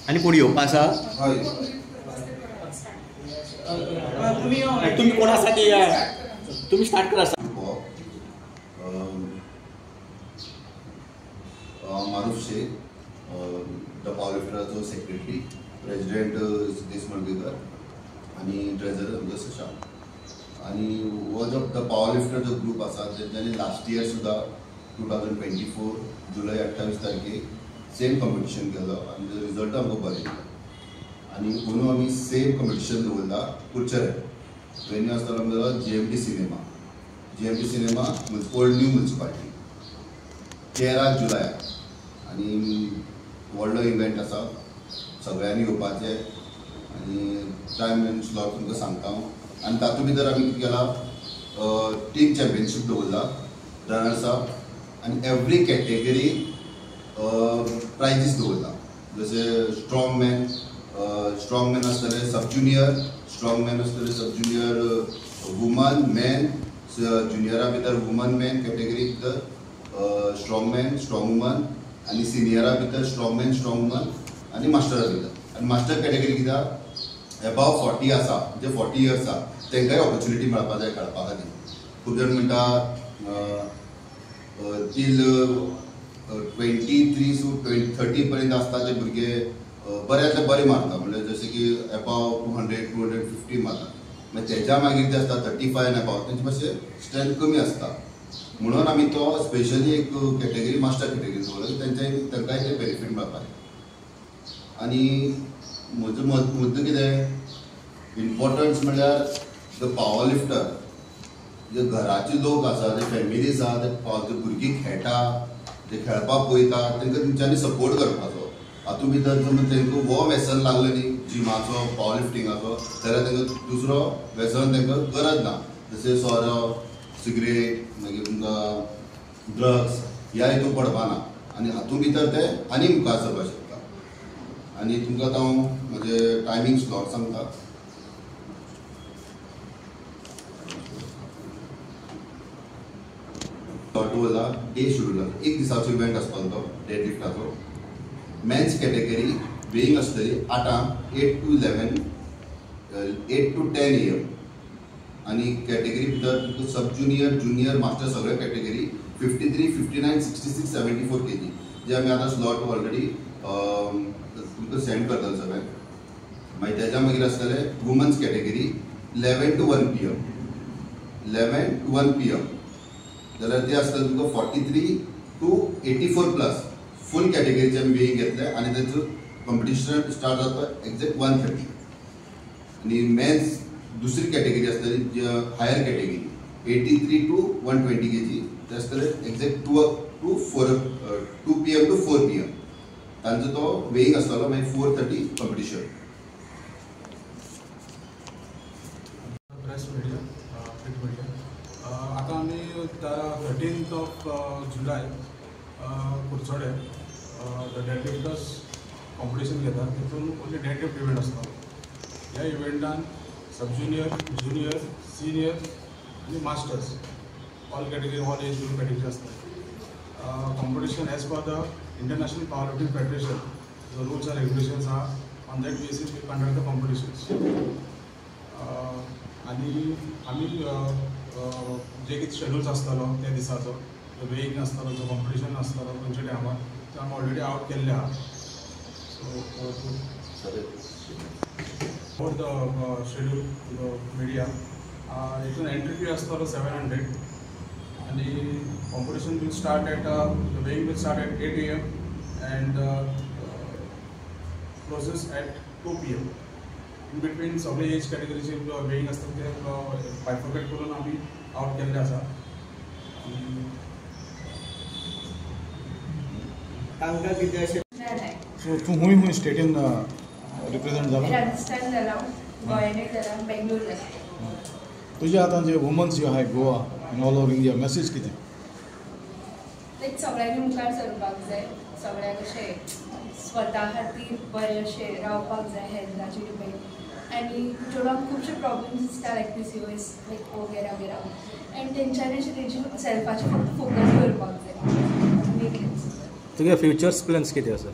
आणि कोण येवपा आसा? तुम्ही कोण आसा ती तुम्ही स्टार्ट करा. मारूफ शेख, द पावरलिफ्टराचो सेक्रेटरी, प्रेसिडेंट सिद्धेश मडगेकर आणि ट्रेझरर आमचो शशांक. आणि हो जो द पावरलिफ्टर जो ग्रुप आसा तेंच्यांनी लास्ट इयर सुद्धा 2024 जुलै 28 तारखेक सेम कॉम्पिटिशन केलो आणि तेजो रिजल्ट आमकां बरें येयलो. आणि म्हणून आमी सेम कॉम्पिटिशन दवरला कुडचरे. वेन्यू आसतलो आमचो GMT cinema old new municipality 13 जुलयाक. आणि व्हडलो इव्हेंट आसा, सगळ्यांनी येवपाचें आणि टायम एंड स्लॉट तुमकां सांगता हांव. आणि तातूंत भितर आमी कितें केलां, टीम चॅम्पियनशीप दवरला, रनर्स अप आनी एवरी कॅटेगरी प्रायजीस दवरला. जशें स्ट्रॉंग मॅन आसतले, सब ज्युनियर स्ट्रॉंग मॅन आसतले, सब ज्युनियर वुमन मॅन, ज्युनियरा भितर वुमन मॅन कॅटेगरी भितर स्ट्रॉंग मॅन स्ट्रॉंग वुमन, आणि सिनियरा भितर स्ट्रॉंग मॅन स्ट्रॉंग वुमन, आणि मास्टरा भितर. आणि मास्टर कॅटेगरी कित्याक एबाव 40 आसा, म्हणजे 40 इयर्स आसा, तांकांय ऑपॉर्च्युनिटी मेळपा जाय खेळपा खातीर. खूब जाण म्हणटा टील 23 to 30 पर्यंत आसता ते भुरगे बऱ्यांतले बरे मारता, म्हणजे जशें की एबाव 200-250 मारता. मागीर तेच्या मागीर जे आसता 35 एंड एबाव, तेंचे मातशें स्ट्रेंथ कमी आसता. म्हणून आमी तो स्पेशली एक कॅटेगरी मास्टर कॅटेगरी दवरला, तांकांय ते बेनिफीट मेळपाक. आणि म्हजो मुद्दो कितें इम्पॉर्टन्स म्हणल्यार द पावर लिफ्टर जे घराचे लोक आसा, जे फॅमिलीज आसा, ते भुरगीं खेळटा, जे खेळपाक पळयता, तांकां तेंच्यांनी सपोर्ट करपाचो. हातूंत भितर जर तांकां वो व्यसन लागलें न्ही जिमाचो पावर लिफ्टिंगाचो, जाल्यार तांकां दुसरो व्यसन तांकां गरज ना. जशें सोरो, सिगरेट, मागीर तुमकां ड्रग्स ह्या हितून पडपा ना. आनी हातूंत भितर ते आनी मुखार सरपाक शकता. आनी तुमकां आतां हांव म्हजे टायमींग स्लॉट सांगता. टोटल डे शेड्यूल एक दिसाचो इव्हेंट आसपाचो तो डेड लिफ्टाचो. मेन्स कॅटेगरी वेईंग आसतली 8 to 10 AM. आणि कॅटेगरी भितर सब ज्युनियर ज्युनियर मास्टर सगळे कॅटेगरी 53, 59, 66, 74 kg जे आमी आतां स्लॉट ऑलरेडी तुमकां सेंड करतले सगळ्यांक. मागीर तेच्या मागीर आसतले वुमन्स कॅटेगरी 11 to 1 PM. जाल्यार ते आसतले तुमकां 43 to 84 प्लस फूल कॅटेगरीचे आमी वेईंग घेतले. आणि तेचो कॉम्पिटिशन स्टार्ट जाता एक्झॅक्ट 1:30. आणि मेन्स दुसरी कॅटेगरी आसतली जी हायर कॅटेगरी 83 to 120 kg ते आसतले एक्झॅक्ट 2 PM to 4 PM. तांचो तो वेईंग आसतलो. मागीर 4:30 competition. Press media, print media. आता आम्ही 13 जुलै कुडचडे डेडलिफ्टर्स कॉम्पिटिशन घेतात. तितून ओन्ली डेडलिफ्ट इव्हेंट आसता. ह्या इव्हेंटान सब ज्युनियर ज्युनियर सिनियर आणि masters all category all age group category आसता. Competition as per the international power lifting federation जो रूल्स एंड रेग्युलेशन्स आहा on that basis we conduct the competitions. आणि आमी जे कितें शेड्यूल्स आसतालो त्या दिसाचो वेईंग आसतालो जो कॉम्पिटिशन आसतालो खंयच्या टायमार तो आमी ऑलरेडी आउट केल्ले आहा. फॉर द शेड्यूल मिडिया हितून एंट्री फी आसतालो 700. आणि competition will start at weighing will start at 8 AM and closes at 2 PM. In between सगळे एज कॅटेगरीचे वेईंग आसता ते बायफर्केट करून आमी आउट केल्ले आसा. तांकां कितें अशें सो तूं खूंय स्टेटीन रिप्रेझेंट जाला? राजस्थान जाला, गोंयानूय जाला, बेंगलोर जाला. तुजे आतां जे वुमन्स जे आहाय गोवा आनी ऑल ओव्हर इंडिया मॅसेज कितें? लायक सगळ्यांनी मुखार सरपाक जाय. सगळ्यांक अशें स्वता खातीर बरें अशें रावपाक जाय हेल्थाचेर डिपेंड. आनी चेडवांक खुबशे प्रॉब्लेम्स दिसता लायक PCOS लायक वगैरा वगैरा. आनी तेंच्यांनी अशें तेंची सेल्फाचेर फक्त फोकस दवरपाक जाय वेगळेंच तुगे फ्युचर्स प्लॅन्स कितें आसा?